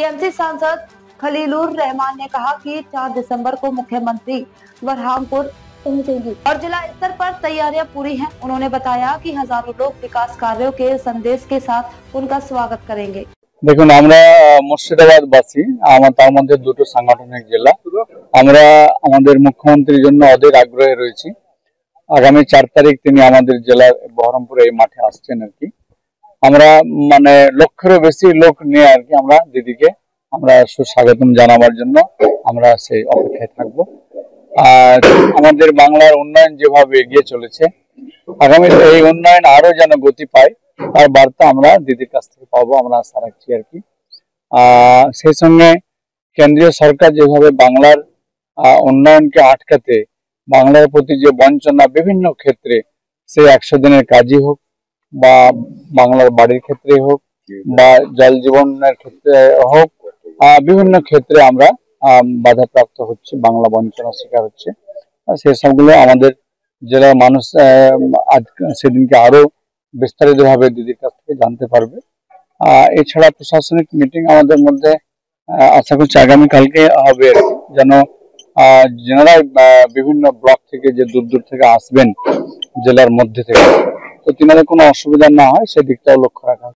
TMC सांसद खलीलुर रहमान ने कहा कि 4 दिसंबर को मुख्यमंत्री बरहामपुर पहुंचेंगी और जिला स्तर पर तैयारियां पूरी हैं। उन्होंने बताया कि हजारों लोग विकास कार्यों के संदेश के साथ उनका स्वागत करेंगे। দেখুন আমরা মুর্শিদাবাদবাসী তার মধ্যে দুটো সাংগঠনিক জেলা আমরা আমাদের মুখ্যমন্ত্রীর জন্য অধীর আগ্রহে রয়েছি। আগামী 4 তারিখ তিনি আমাদের জেলার বহরমপুরে এই মাঠে আসছেন আর কি। আমরা মানে লক্ষেরও বেশি লোক নিয়ে আর কি আমরা দিদিকে আমরা সুস্বাগতম জানাবার জন্য আমরা সেই অপেক্ষায় থাকব। আর আমাদের বাংলার উন্নয়ন যেভাবে এগিয়ে চলেছে আগামীতে এই উন্নয়ন আরো যেন গতি পায় তার বার্তা আমরা দিদির কাছ থেকে পাবো, আমরা আশা রাখছি আর কি। সেই সঙ্গে কেন্দ্রীয় সরকার যেভাবে বাংলার উন্নয়নকে আটকাতে বাংলার প্রতি যে বঞ্চনা বিভিন্ন ক্ষেত্রে সে 100 দিনের কাজই হোক বা বাংলার বাড়ির ক্ষেত্রে হোক বা জল জীবনের ক্ষেত্রে হোক, বিভিন্ন ক্ষেত্রে আমরা বাধাপ্রাপ্ত হচ্ছে, বাংলা বঞ্চনার শিকার হচ্ছে। সেই সবগুলো আমাদের জেলার মানুষ আজ সেদিনকে আরো বিস্তারিতভাবে দিদির কাছ থেকে জানতে পারবে। এছাড়া প্রশাসনিক মিটিং আমাদের মধ্যে আশা করছি আগামীকালকে হবে আর কি, যেন যেনারা বিভিন্ন ব্লক থেকে যে দূর দূর থেকে আসবেন জেলার মধ্যে থেকে, তো তিনাদের কোনো অসুবিধা না হয় সেদিকটাও লক্ষ্য রাখা।